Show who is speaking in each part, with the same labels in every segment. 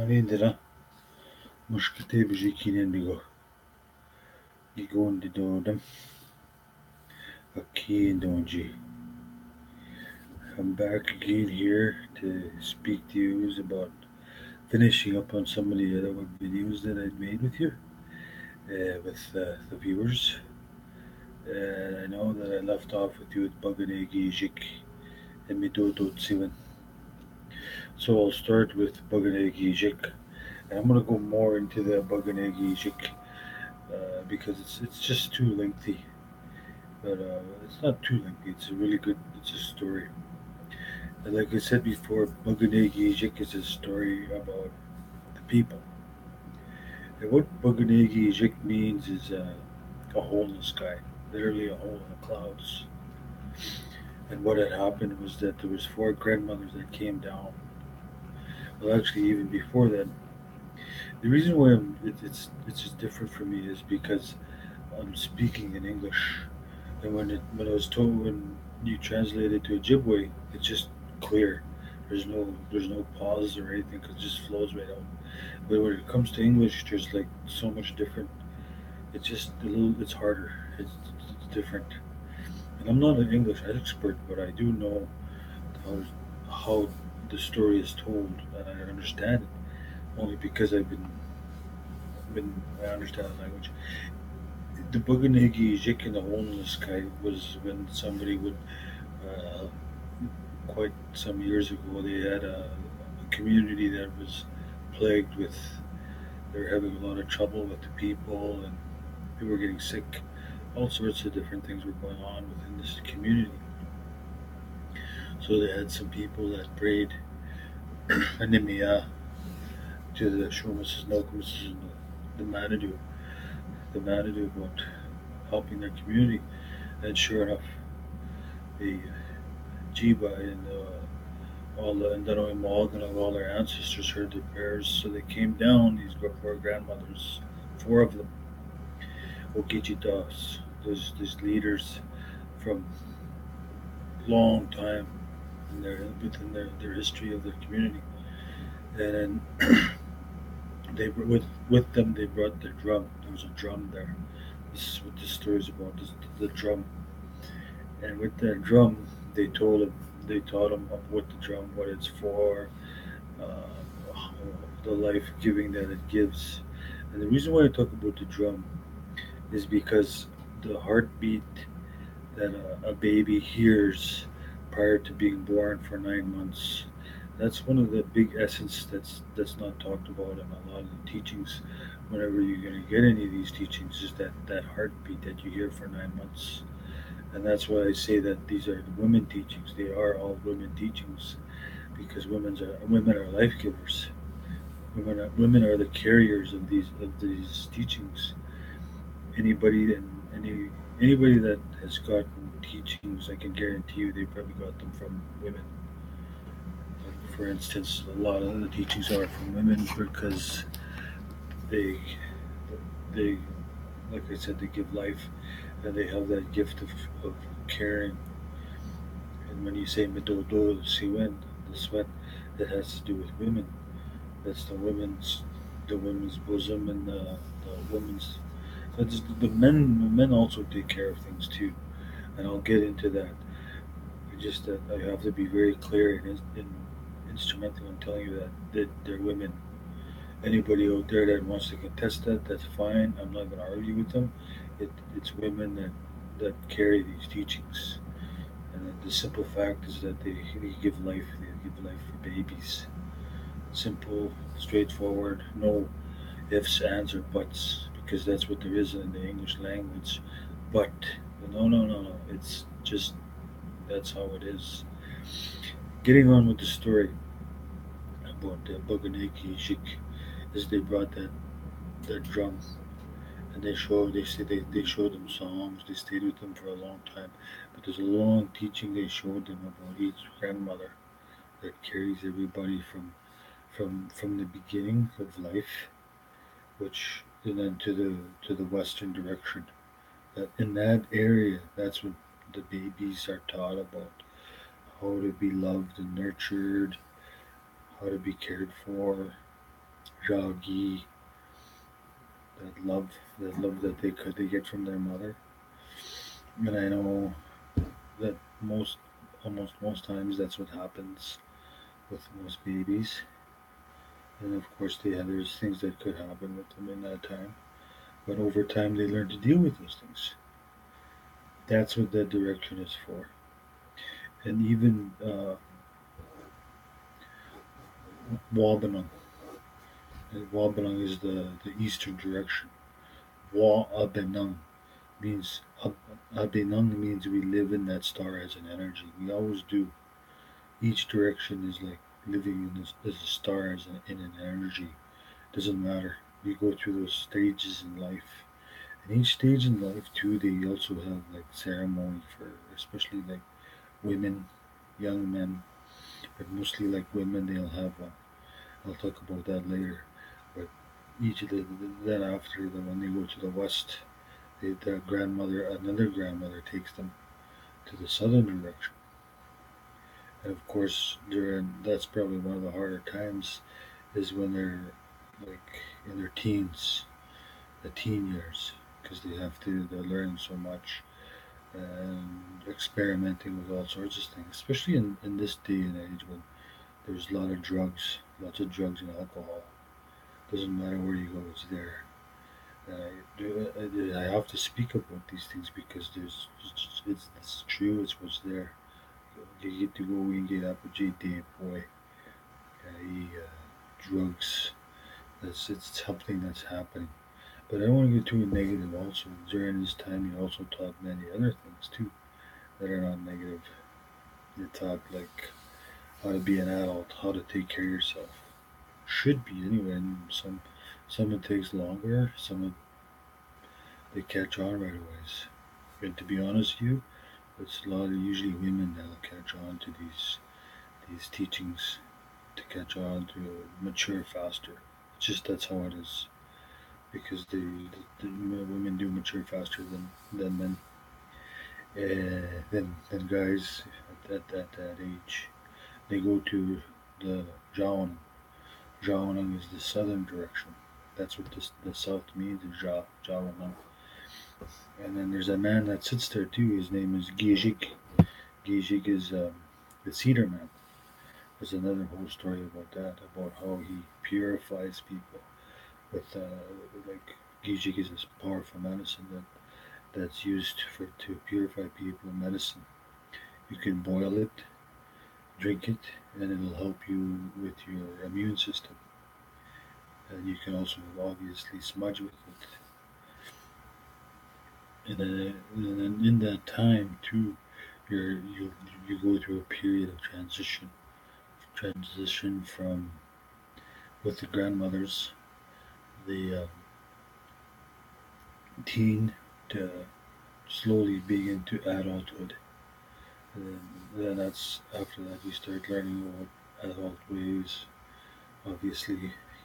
Speaker 1: Alindra mushkete bijikine digo gigondi dodam aki donji. I'm back again here to speak to you about finishing up on some of the other videos that I'd made with you, with the viewers. I know that I left off with you with Baganegi Jik and Midodo Tsiwan. So I'll start with Baganegi Jik, and I'm going to go more into the Baganegi Jik because it's just too lengthy. But it's not too lengthy. It's a really good. It's a story. And like I said before, Buganegi Ijik is a story about the people. And what Buganegi Ijik means is a hole in the sky, literally a hole in the clouds. And what had happened was that there was four grandmothers that came down. Well, actually, even before that, the reason why it's just different for me is because I'm speaking in English, and when I was told when you translate it to Ojibwe, it's just clear. There's no pause or anything because it just flows right out. But when it comes to English, there's like so much different. It's just a little. It's harder. It's different. And I'm not an English expert, but I do know how how the story is told, and I understand it only because I've been I understand the language. The Buganigi Jik in the homeless guy was when somebody would uh, quite some years ago they had a community that was plagued with they were having a lot of trouble with the people and people were getting sick. All sorts of different things were going on within this community. So they had some people that prayed anemia to the Shomas Nokomis the Manitou, the Manitou about helping their community. And sure enough, the Jiba and all the Indassimoog and all their ancestors heard their prayers, so they came down. These four grandmothers, four of them, Okichitas, those leaders from long time within their history of their community. And then they with them they brought their drum. There was a drum there. This is what this story is about. This, the drum, and with their drum, they told him, they taught him of what the drum, what it's for, uh, the life giving that it gives. And the reason why I talk about the drum is because the heartbeat that a baby hears prior to being born for 9 months. That's one of the big essence that's not talked about in a lot of the teachings. Whenever you're going to get any of these teachings, is that heartbeat that you hear for 9 months, and that's why I say that these are women teachings. They are all women teachings because women are life givers. Women are the carriers of these teachings. Anybody that has gotten teachings, I can guarantee you they probably got them from women. Like for instance, a lot of the teachings are from women because they they like I said they give life and they have that gift of caring. And when you say medodo siwen, the sweat that has to do with women. That's the women's bosom and the women's. That's the men also take care of things too, and I'll get into that. Just that I have to be very clear and instrumental in telling you that they're women. Anybody out there that wants to contest that, that's fine. I'm not going to argue with them. It's women that carry these teachings, and the simple fact is that they give life. They give life for babies. Simple, straightforward. No ifs, ands, or buts, because that's what there is in the English language. But no, no, no, no. It's just that's how it is. Getting on with the story about the Buganiki Shik is they brought that drum and they showed them songs. They stayed with them for a long time, but there's a long teaching they showed them about each grandmother that carries everybody from the beginning of life, which and then to the western direction. That in that area, that's what the babies are taught about how to be loved and nurtured, how to be cared for, Jagi, that love that they get from their mother. And I know that almost most times that's what happens with most babies. And of course, there's things that could happen with them in that time. But over time, they learn to deal with those things. That's what that direction is for. And even Wabanang. Wabanang is the eastern direction. Wa Abenang means Abenang means we live in that star as an energy. We always do. Each direction is like living in this as a star in an energy. Doesn't matter. We go through those stages in life. And each stage in life too, they also have like ceremony for especially like women, young men, but mostly like women. They'll have. I'll talk about that later. But each of then after when they go to the west, their grandmother, another grandmother, takes them to the southern direction. And of course, during that's probably one of the harder times is when they're like in their teens, the teen years, because they're learning so much and experimenting with all sorts of things, especially in this day and age when there's a lot of drugs, lots of drugs and alcohol. Doesn't matter where you go, it's there. I have to speak about these things because it's true. It's what's there. You get to go and get up with JD boy. Drugs. It's something that's happening. But I don't want to get too negative. Also, during this time, you also taught many other things too that are not negative. You taught like how to be an adult, how to take care of yourself. Should be anyway. And some it takes longer. Some they catch on right away. And to be honest with you, it's a lot of usually women that'll catch on to these teachings to catch on to mature faster. It's just that's how it is because the women do mature faster than men than guys at that age. They go to the Jawanang. Jawanang is the southern direction. That's what the south means is Jawanang. And then there's a man that sits there too. His name is Gijik. Gijik is the cedar man. There's another whole story about that, about how he purifies people with like Gijik is this powerful medicine that's used for to purify people in medicine. You can boil it, drink it, and it'll help you with your immune system. And you can also obviously smudge with it. And then in that time too, you go through a period of transition from with the grandmothers, the teen to slowly begin to adulthood. And then that's after that you start learning about adult ways. Obviously,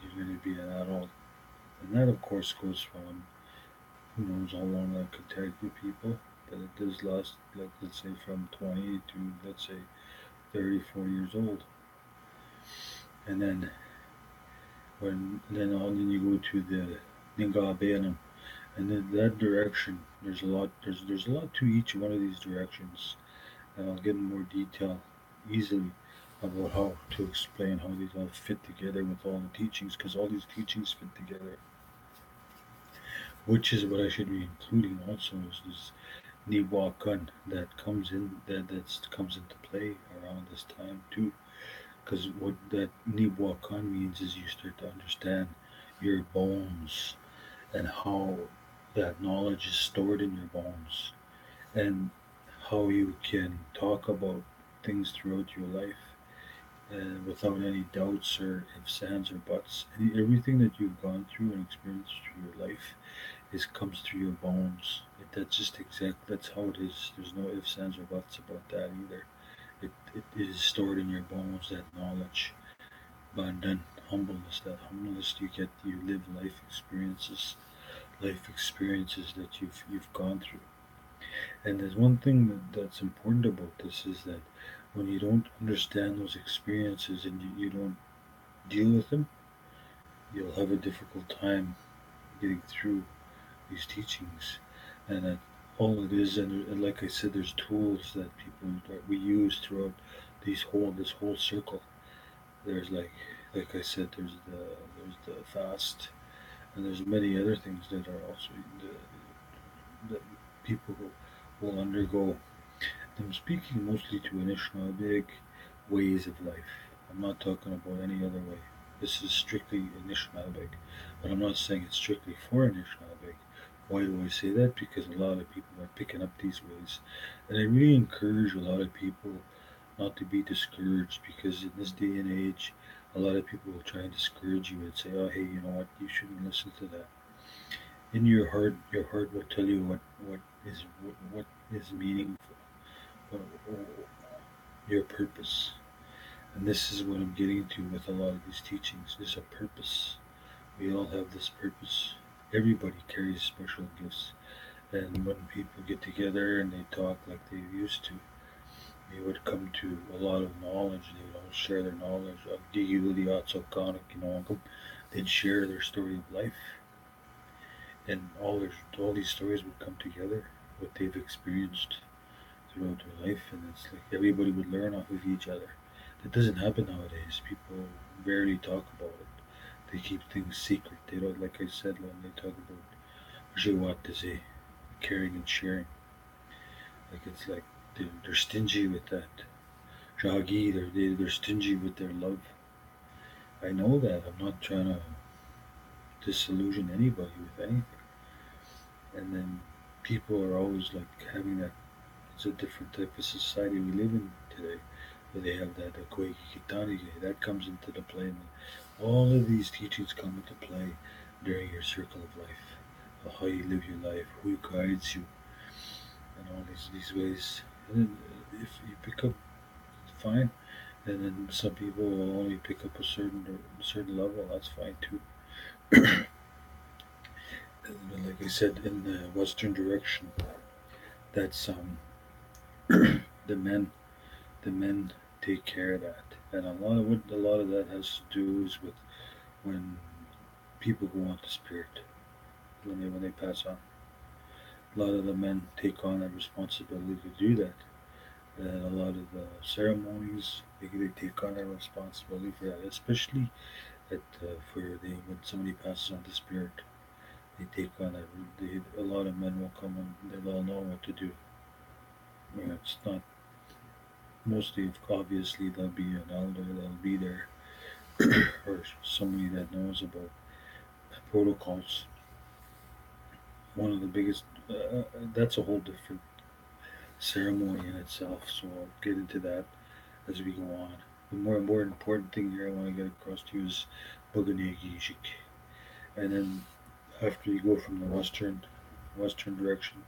Speaker 1: you're going to be an adult, and that of course goes from who knows how long that could take with people, but it does last like let's say from 20 to let's say 34 years old, and then you go to the Ningabeanum, and then that direction there's a lot to each one of these directions, and I'll get in more detail easily about how to explain how these all fit together with all the teachings because all these teachings fit together, which is what I should be including also is this Niwakan that comes into play around this time too. Because what that Niwakan means is you start to understand your bones and how that knowledge is stored in your bones and how you can talk about things throughout your life without any doubts or ifs, ands, or buts. Everything that you've gone through and experienced through your life is comes through your bones. That's just exact. That's how it is. There's no ifs, ands, or buts about that either. It is stored in your bones. That knowledge, but then humbleness. That humbleness you get. You live life experiences that you've gone through. And there's one thing that's important about this is that when you don't understand those experiences and you don't deal with them, you'll have a difficult time getting through these teachings. And that all it is, and like I said, there's tools that people that we use throughout this whole circle. There's like I said, there's the fast, and there's many other things that are also that people will undergo. I'm speaking mostly to Anishinaabe ways of life. I'm not talking about any other way. This is strictly Anishinaabe, but I'm not saying it's strictly for Anishinaabe. Why do I say that? Because a lot of people are picking up these ways, and I really encourage a lot of people not to be discouraged because in this day and age, a lot of people will try and discourage you and say, "Oh, hey, you know what? You shouldn't listen to that." In your heart will tell you what is meaningful, what, your purpose. And this is what I'm getting to with a lot of these teachings. There's a purpose. We all have this purpose. Everybody carries special gifts. And when people get together and they talk like they used to, they would come to a lot of knowledge. They would all share their knowledge. They'd share their story of life, and all these stories would come together, what they've experienced throughout their life, and it's like everybody would learn off of each other. That doesn't happen nowadays. People rarely talk about it. They keep things secret. They don't, like I said, when they talk about jiwataze, caring and sharing, like it's like they're stingy with that. Jagi, they're stingy with their love. I know that. I'm not trying to disillusion anybody with anything. And then people are always like having that. It's a different type of society we live in today, where they have that Koikikitanige that comes into the play. And all of these teachings come into play during your circle of life, how you live your life, who guides you, and all these ways. And then if you pick up, fine. And then some people will only pick up a certain level. That's fine too. And like I said, in the Western direction, that's the men the men take care of that. And a lot of that has to do is with when people go on to spirit, when they pass on. A lot of the men take on that responsibility to do that. And a lot of the ceremonies, they take on that responsibility for that, especially when somebody passes on to spirit. They take on that. A lot of men will come and they'll know what to do. It's not mostly, obviously, there'll be an elder that'll be there or somebody that knows about protocols. One of the biggest, that's a whole different ceremony in itself. So I'll get into that as we go on. The more important thing here I want to get across to you is Buganegi. And then after you go from the western direction,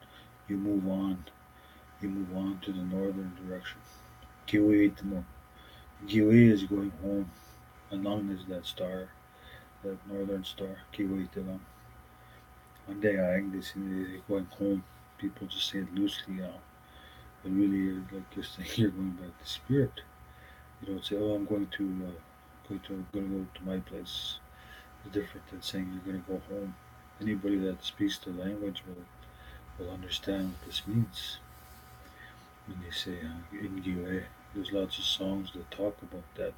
Speaker 1: you move on. You move on to the northern direction. Kiwi is going home. Anang is that star, that northern star. Kiwi one day I this is going home. People just say it loosely now. But really, you're like you're saying you're going back to spirit. You don't say, "Oh, I'm going to go to my place." It's different than saying you're going to go home. Anybody that speaks the language will understand what this means. When they say in Giwe, there's lots of songs that talk about that,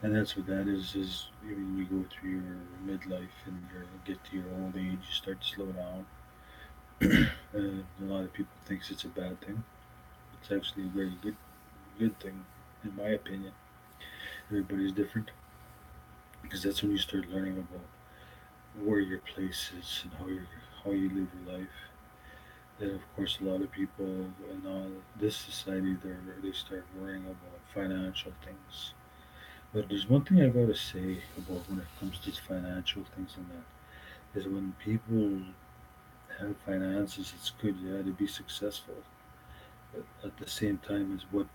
Speaker 1: and that's what that is. Is when you go through your midlife and you get to your old age, you start to slow down. A lot of people thinks it's a bad thing. It's actually a very good thing, in my opinion. Everybody's different because that's when you start learning about where your place is and how you live your life. And of course, a lot of people in this society they start worrying about financial things. But there's one thing I gotta say about when it comes to financial things and that is when people have finances, it's good, yeah, to be successful. But at the same time, is what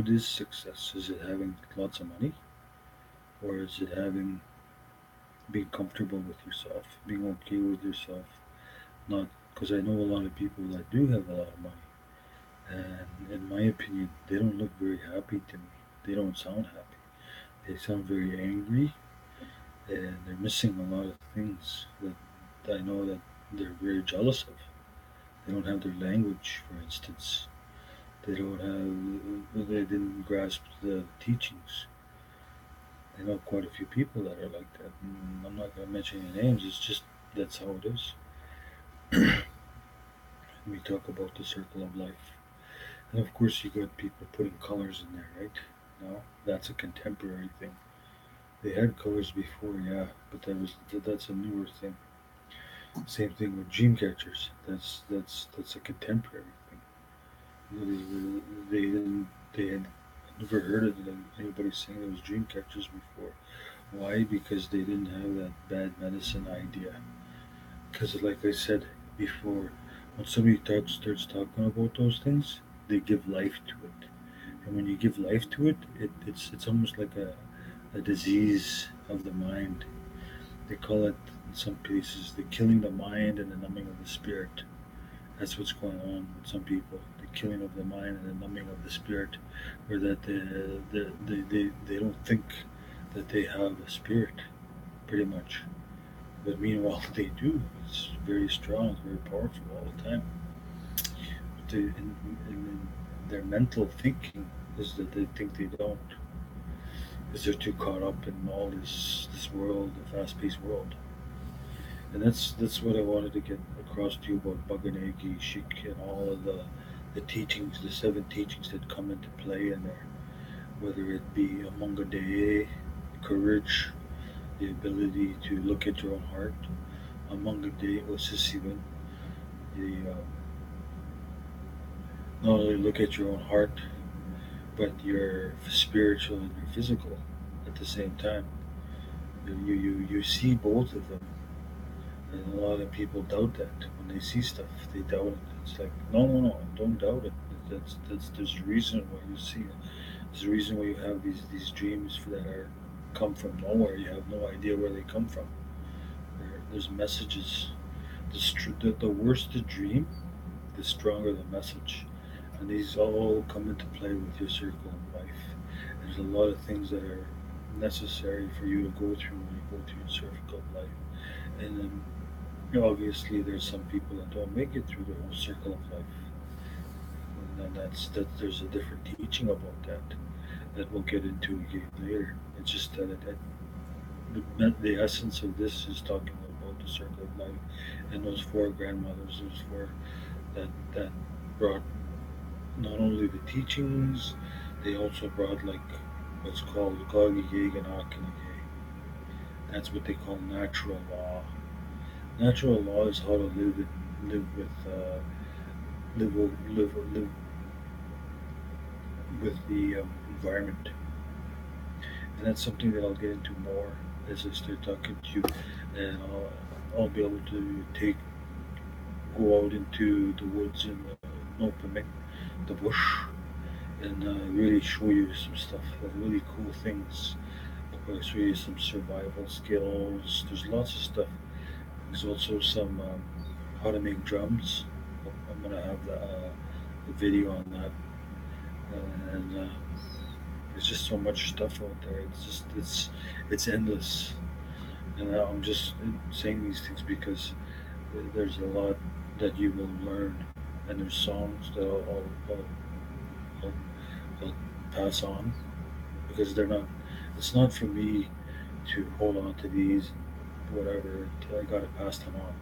Speaker 1: is success? Is it having lots of money, or is it having being comfortable with yourself, being okay with yourself? Not because I know a lot of people that do have a lot of money, and in my opinion, they don't look very happy to me. They don't sound happy. They sound very angry, and they're missing a lot of things that I know that they're very jealous of. They don't have their language, for instance. They didn't grasp the teachings. I know quite a few people that are like that. I'm not going to mention any names. It's just that's how it is. We talk about the circle of life, and of course you got people putting colors in there, right? No, that's a contemporary thing. They had colors before, yeah, but that's a newer thing. Same thing with dream catchers. That's a contemporary thing. They didn't they had never heard of anybody saying there was dream catchers before. Why? Because they didn't have that bad medicine idea. Because, like I said before, when somebody starts talking about those things, they give life to it. And when you give life to it, it's almost like a disease of the mind. They call it in some cases the killing the mind and the numbing of the spirit. That's what's going on with some people. The killing of the mind and the numbing of the spirit, or that they don't think that they have a spirit, pretty much. But meanwhile, they do. It's very strong, it's very powerful all the time. But in their mental thinking is that they think they don't, because they're too caught up in all this world, the fast-paced world. And that's what I wanted to get across to you about Bhaganegi, Shik, and all of the teachings, the seven teachings that come into play in there, whether it be Amungadeye, courage, the ability to look at your own heart, Amungadeye Osisivan, the not only look at your own heart, but your spiritual and your physical at the same time. You see both of them, and a lot of people doubt that when they see stuff, they doubt it. It's like no, no, no, don't doubt it. That's there's a reason why you see it. There's a reason why you have these dreams that are come from nowhere. You have no idea where they come from. There's messages. The worse the dream, the stronger the message. And these all come into play with your circle of life. There's a lot of things that are necessary for you to go through when you go through your circle of life. And then obviously there's some people that don't make it through the whole circle of life. And then that there's a different teaching about that we'll get into again later. It's just that the essence of this is talking about the circle of life and those four grandmothers, those four that brought not only the teachings, they also brought like what's called Gogigeg and Akinigeg. That's what they call natural law. Natural law is how to live with live with the environment, and that's something that I'll get into more as I start talking to you, and I'll be able to go out into the woods and Nopamik, the bush, and really show you some stuff, really cool things. I'll show you some survival skills. There's lots of stuff. There's also some how to make drums. I'm gonna have the video on that, and there's just so much stuff out there. It's endless, and I'm just saying these things because there's a lot that you will learn, and there's songs that I'll, I'll pass on because they're not. It's not for me to hold on to these, whatever. I gotta pass them on,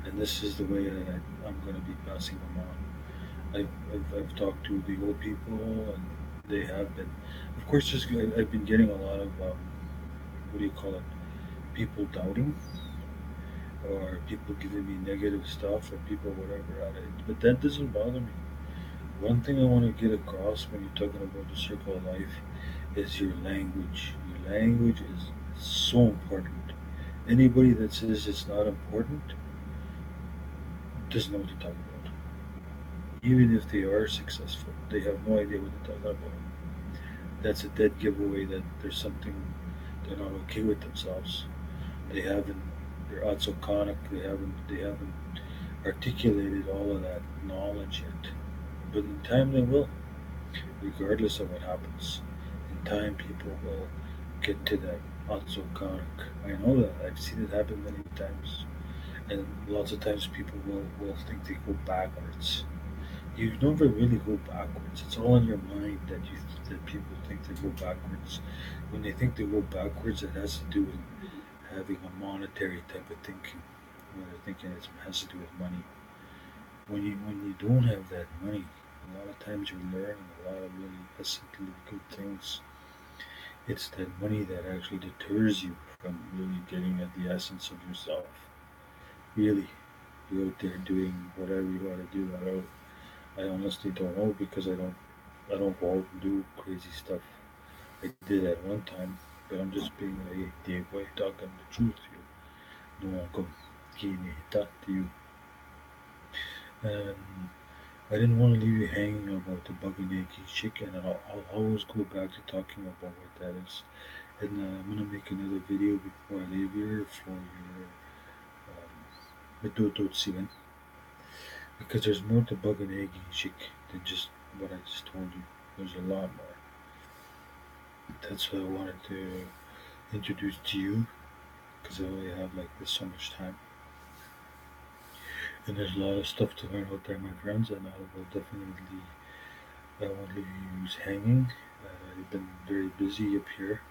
Speaker 1: and this is the way that I'm gonna be passing them on. I've talked to the old people, and they have been. Of course, I've been getting a lot of what do you call it? People doubting, or people giving me negative stuff, or people whatever at it. But that doesn't bother me. One thing I want to get across when you're talking about the circle of life is your language. Your language is so important. Anybody that says it's not important doesn't know what they're talking about. Even if they are successful, they have no idea what they're talking about. That's a dead giveaway that there's something they're not okay with themselves. They haven't. They're otsoconic. They haven't articulated all of that knowledge yet. But in time they will, regardless of what happens. In time, people will get to that also conk. I know that. I've seen it happen many times. And lots of times people will think they go backwards. You never really go backwards. It's all in your mind that people think they go backwards. When they think they go backwards, it has to do with having a monetary type of thinking. When they're thinking it has to do with money. When you don't have that money, a lot of times you're learning a lot of really essentially good things. It's that money that actually deters you from really getting at the essence of yourself. Really, you out there doing whatever you want to do. I honestly don't know because I don't go out and do crazy stuff. I did at one time, but I'm just being a way talking the truth here. No one come give me that to you. And I didn't want to leave you hanging about the bug and eggy chicken, and I'll always go back to talking about what that is. And I'm gonna make another video before I leave here for your Metotot because there's more to bug and eggy chick than just what I just told you. There's a lot more. That's what I wanted to introduce to you because I only have like this so much time. And there's a lot of stuff to learn out there, my friends, and I won't leave you hanging. I've been very busy up here,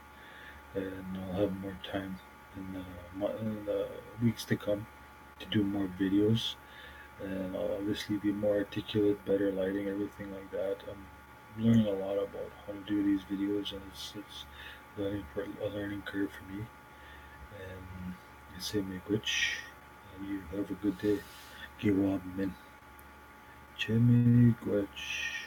Speaker 1: and I'll have more time in the weeks to come to do more videos. And I'll obviously be more articulate, better lighting, everything like that. I'm learning a lot about how to do these videos, and it's a learning curve for me. And I say make rich, and you have a good day. Give up, men. Jimmy Gwitch.